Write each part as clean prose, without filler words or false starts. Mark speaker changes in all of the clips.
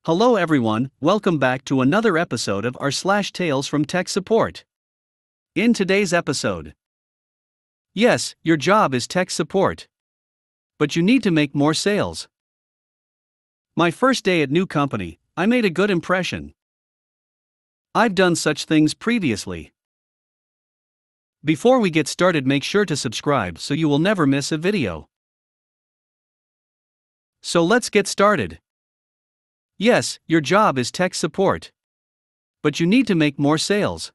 Speaker 1: Hello everyone, welcome back to another episode of r/slash Tales from Tech Support. In today's episode, yes, your job is tech support, but you need to make more sales. My first day at new company, I made a good impression. I've done such things previously. Before we get started, make sure to subscribe so you will never miss a video. So let's get started. Yes, your job is tech support, but you need to make more sales.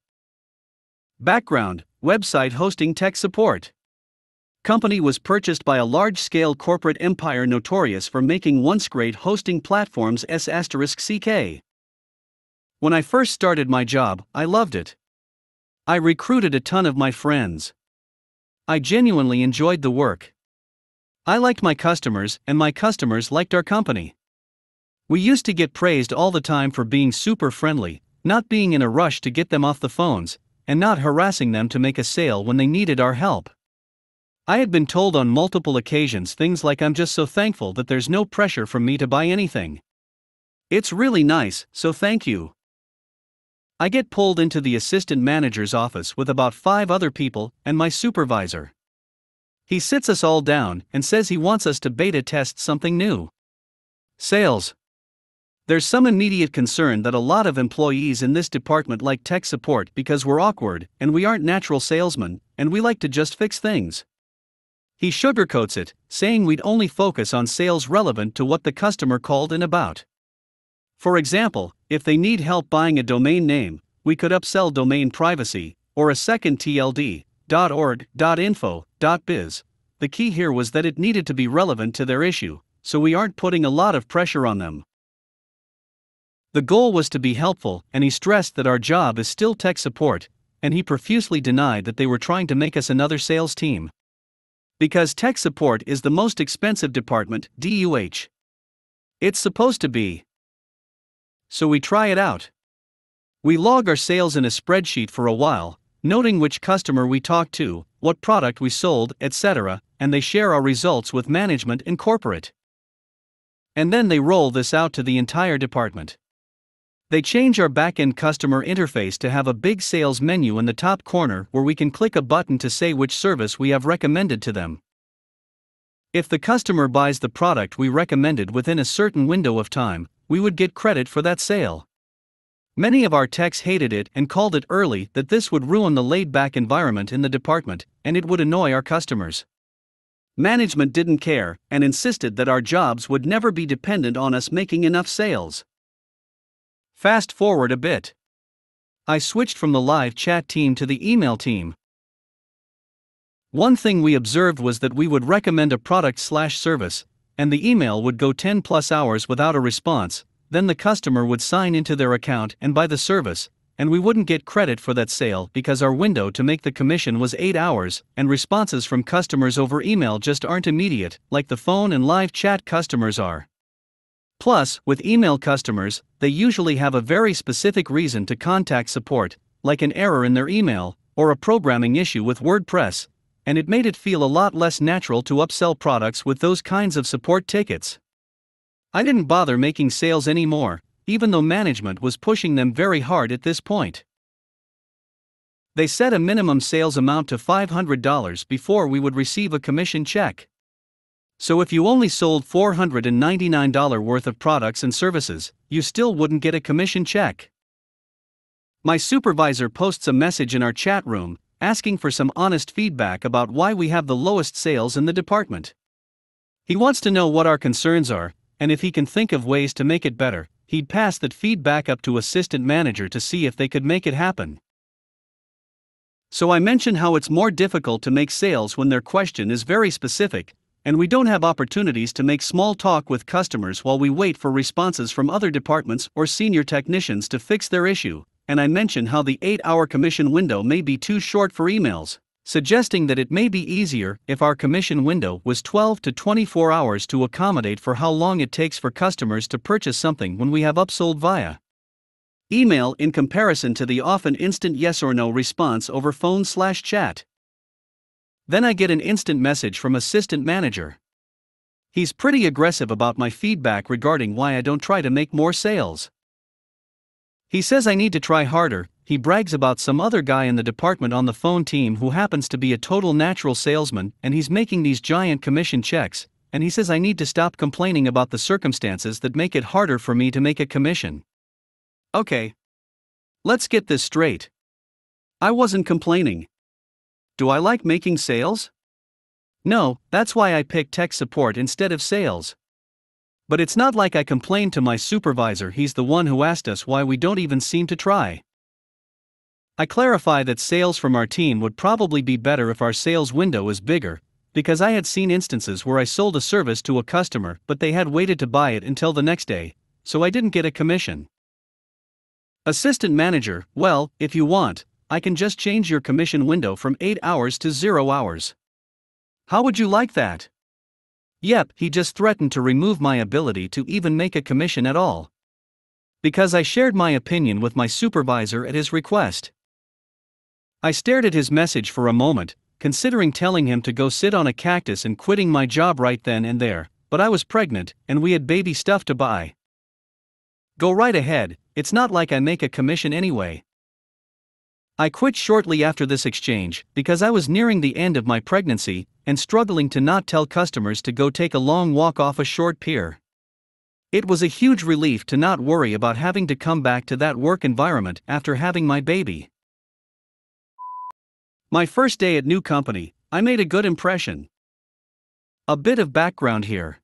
Speaker 1: Background: website hosting tech support. Company was purchased by a large-scale corporate empire notorious for making once great hosting platforms *CK. When I first started my job, I loved it. I recruited a ton of my friends. I genuinely enjoyed the work. I liked my customers, and my customers liked our company. We used to get praised all the time for being super friendly, not being in a rush to get them off the phones, and not harassing them to make a sale when they needed our help. I had been told on multiple occasions things like, "I'm just so thankful that there's no pressure from me to buy anything. It's really nice, so thank you." I get pulled into the assistant manager's office with about 5 other people and my supervisor. He sits us all down and says he wants us to beta test something new. Sales. There's some immediate concern that a lot of employees in this department like tech support because we're awkward and we aren't natural salesmen, and we like to just fix things. He sugarcoats it, saying we'd only focus on sales relevant to what the customer called in about. For example, if they need help buying a domain name, we could upsell domain privacy, or a second TLD, .org, .info, .biz. The key here was that it needed to be relevant to their issue, so we aren't putting a lot of pressure on them. The goal was to be helpful, and he stressed that our job is still tech support, and he profusely denied that they were trying to make us another sales team. Because tech support is the most expensive department, DUH. It's supposed to be. So we try it out. We log our sales in a spreadsheet for a while, noting which customer we talked to, what product we sold, etc., and they share our results with management and corporate. And then they roll this out to the entire department. They change our backend customer interface to have a big sales menu in the top corner where we can click a button to say which service we have recommended to them. If the customer buys the product we recommended within a certain window of time, we would get credit for that sale. Many of our techs hated it and called it early that this would ruin the laid-back environment in the department, and it would annoy our customers. Management didn't care and insisted that our jobs would never be dependent on us making enough sales. Fast forward a bit. I switched from the live chat team to the email team. One thing we observed was that we would recommend a product/service, and the email would go 10+ hours without a response, then the customer would sign into their account and buy the service, and we wouldn't get credit for that sale because our window to make the commission was 8 hours, and responses from customers over email just aren't immediate, like the phone and live chat customers are. Plus, with email customers, they usually have a very specific reason to contact support, like an error in their email, or a programming issue with WordPress, and it made it feel a lot less natural to upsell products with those kinds of support tickets. I didn't bother making sales anymore, even though management was pushing them very hard at this point. They set a minimum sales amount to $500 before we would receive a commission check. So if you only sold $499 worth of products and services, you still wouldn't get a commission check. My supervisor posts a message in our chat room, asking for some honest feedback about why we have the lowest sales in the department. He wants to know what our concerns are, and if he can think of ways to make it better, he'd pass that feedback up to assistant manager to see if they could make it happen. So I mention how it's more difficult to make sales when their question is very specific, and we don't have opportunities to make small talk with customers while we wait for responses from other departments or senior technicians to fix their issue, and I mention how the 8-hour commission window may be too short for emails, suggesting that it may be easier if our commission window was 12 to 24 hours to accommodate for how long it takes for customers to purchase something when we have upsold via email in comparison to the often instant yes or no response over phone/chat. Then I get an instant message from assistant manager. He's pretty aggressive about my feedback regarding why I don't try to make more sales. He says I need to try harder. He brags about some other guy in the department on the phone team who happens to be a total natural salesman, and he's making these giant commission checks, and he says I need to stop complaining about the circumstances that make it harder for me to make a commission. Okay. Let's get this straight. I wasn't complaining. Do I like making sales? No, that's why I picked tech support instead of sales. But it's not like I complained to my supervisor, he's the one who asked us why we don't even seem to try. I clarify that sales from our team would probably be better if our sales window is bigger, because I had seen instances where I sold a service to a customer but they had waited to buy it until the next day, so I didn't get a commission. Assistant manager, well, if you want, I can just change your commission window from 8 hours to 0 hours. How would you like that? Yep, he just threatened to remove my ability to even make a commission at all. Because I shared my opinion with my supervisor at his request. I stared at his message for a moment, considering telling him to go sit on a cactus and quitting my job right then and there, but I was pregnant, and we had baby stuff to buy. Go right ahead, it's not like I make a commission anyway. I quit shortly after this exchange, because I was nearing the end of my pregnancy, and struggling to not tell customers to go take a long walk off a short pier. It was a huge relief to not worry about having to come back to that work environment after having my baby. My first day at new company, I made a good impression. A bit of background here.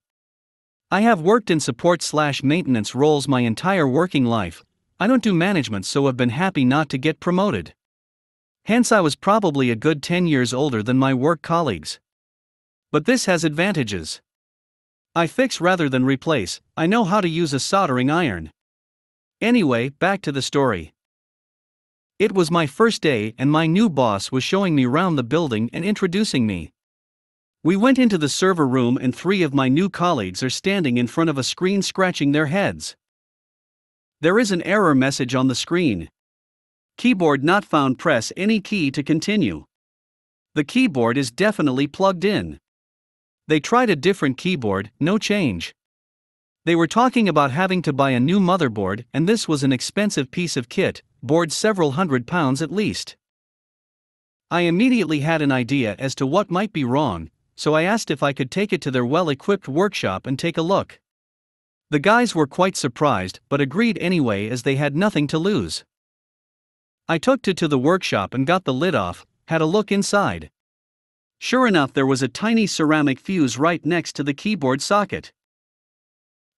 Speaker 1: I have worked in support/maintenance roles my entire working life. I don't do management, so have been happy not to get promoted. Hence I was probably a good 10 years older than my work colleagues. But this has advantages. I fix rather than replace, I know how to use a soldering iron. Anyway, back to the story. It was my first day and my new boss was showing me around the building and introducing me. We went into the server room and 3 of my new colleagues are standing in front of a screen scratching their heads. There is an error message on the screen. Keyboard not found, press any key to continue. The keyboard is definitely plugged in. They tried a different keyboard, no change. They were talking about having to buy a new motherboard, and this was an expensive piece of kit, board several £100 at least. I immediately had an idea as to what might be wrong, so I asked if I could take it to their well-equipped workshop and take a look. The guys were quite surprised, but agreed anyway as they had nothing to lose. I took it to the workshop and got the lid off, had a look inside. Sure enough, there was a tiny ceramic fuse right next to the keyboard socket.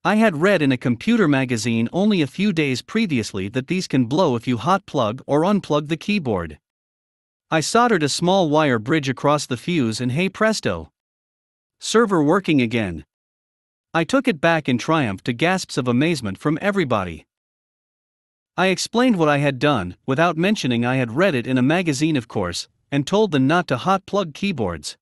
Speaker 1: I had read in a computer magazine only a few days previously that these can blow if you hot plug or unplug the keyboard. I soldered a small wire bridge across the fuse and hey presto! Server working again. I took it back in triumph to gasps of amazement from everybody. I explained what I had done, without mentioning I had read it in a magazine of course, and told them not to hot plug keyboards.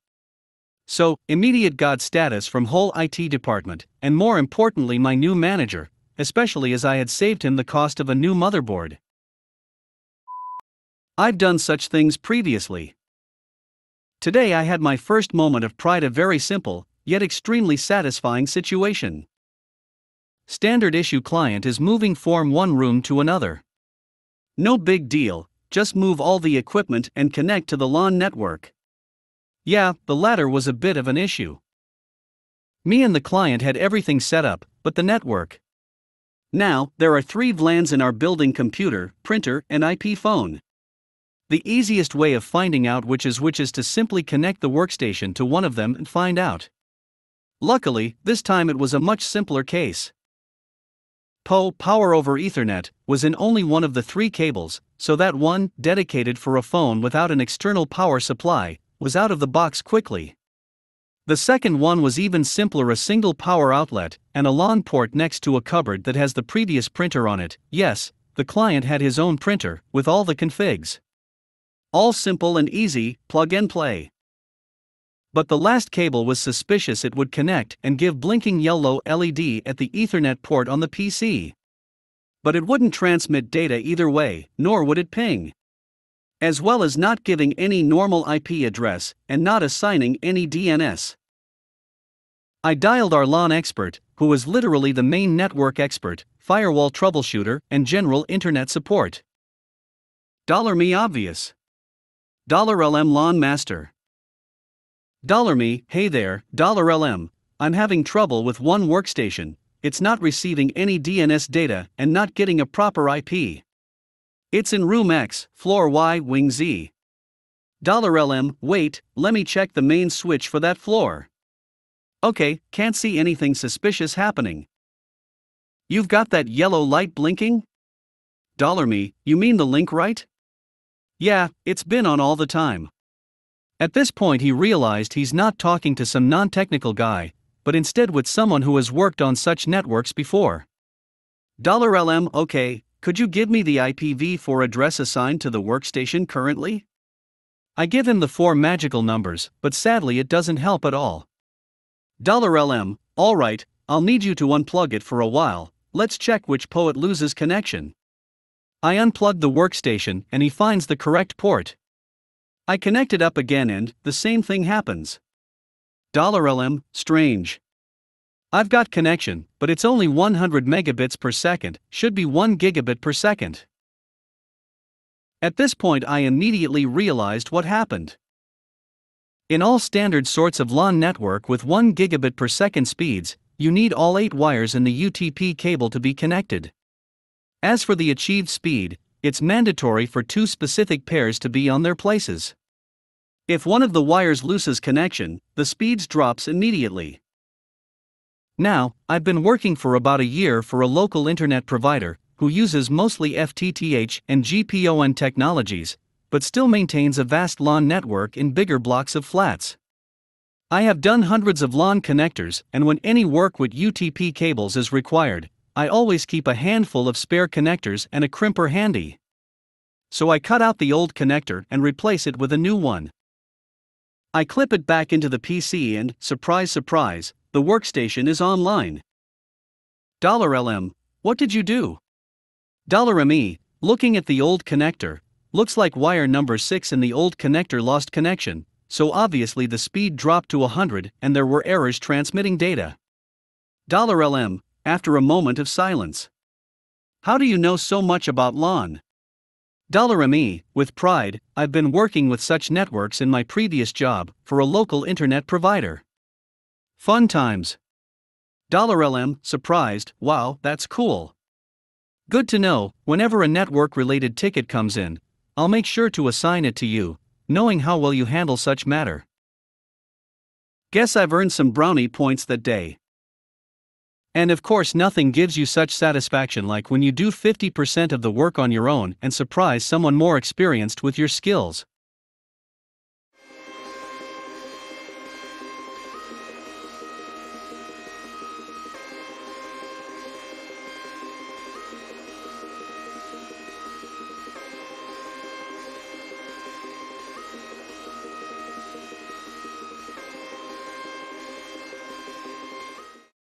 Speaker 1: So, immediate God status from whole IT department, and more importantly my new manager, especially as I had saved him the cost of a new motherboard. I've done such things previously. Today I had my first moment of pride, a very simple, yet extremely satisfying situation. Standard issue client is moving from one room to another. No big deal, just move all the equipment and connect to the LAN network. Yeah, the latter was a bit of an issue. Me and the client had everything set up, but the network. Now, there are 3 VLANs in our building: computer, printer, and IP phone. The easiest way of finding out which is to simply connect the workstation to one of them and find out. Luckily, this time it was a much simpler case. Power over Ethernet was in only one of the 3 cables, so that one, dedicated for a phone without an external power supply, was out of the box quickly. The second one was even simpler, a single power outlet, and a LAN port next to a cupboard that has the previous printer on it. Yes, the client had his own printer, with all the configs. All simple and easy, plug and play. But the last cable was suspicious. It would connect and give blinking yellow LED at the Ethernet port on the PC. But it wouldn't transmit data either way, nor would it ping. As well as not giving any normal IP address, and not assigning any DNS. I dialed our LAN expert, who was literally the main network expert, firewall troubleshooter, and general internet support. $me obvious. $LM LAN master. $me, hey there, $LM, I'm having trouble with one workstation, it's not receiving any DNS data and not getting a proper IP. It's in room X, floor Y, wing Z. $LM, wait, let me check the main switch for that floor. Okay, can't see anything suspicious happening. You've got that yellow light blinking? $me, you mean the link, right? Yeah, it's been on all the time. At this point he realized he's not talking to some non-technical guy, but instead with someone who has worked on such networks before. $LM, okay, could you give me the IPv4 address assigned to the workstation currently? I give him the 4 magical numbers, but sadly it doesn't help at all. $LM, alright, I'll need you to unplug it for a while, let's check which port loses connection. I unplug the workstation and he finds the correct port. I connect it up again and the same thing happens. $LM, strange. I've got connection, but it's only 100 megabits per second, should be 1 gigabit per second. At this point I immediately realized what happened. In all standard sorts of LAN network with 1 gigabit per second speeds, you need all 8 wires in the UTP cable to be connected. As for the achieved speed, it's mandatory for 2 specific pairs to be on their places. If one of the wires loses connection, the speeds drops immediately. Now, I've been working for about a year for a local internet provider, who uses mostly FTTH and GPON technologies, but still maintains a vast LAN network in bigger blocks of flats. I have done hundreds of LAN connectors, and when any work with UTP cables is required, I always keep a handful of spare connectors and a crimper handy. So I cut out the old connector and replace it with a new one. I clip it back into the PC and, surprise surprise, the workstation is online. $LM, what did you do? $me, looking at the old connector, looks like wire number 6 in the old connector lost connection, so obviously the speed dropped to 100 and there were errors transmitting data. $LM, after a moment of silence. How do you know so much about LAN? $me, with pride, I've been working with such networks in my previous job, for a local internet provider. Fun times. $LM, surprised, wow, that's cool. Good to know, whenever a network-related ticket comes in, I'll make sure to assign it to you, knowing how well you handle such matter. Guess I've earned some brownie points that day. And of course nothing gives you such satisfaction like when you do 50% of the work on your own and surprise someone more experienced with your skills.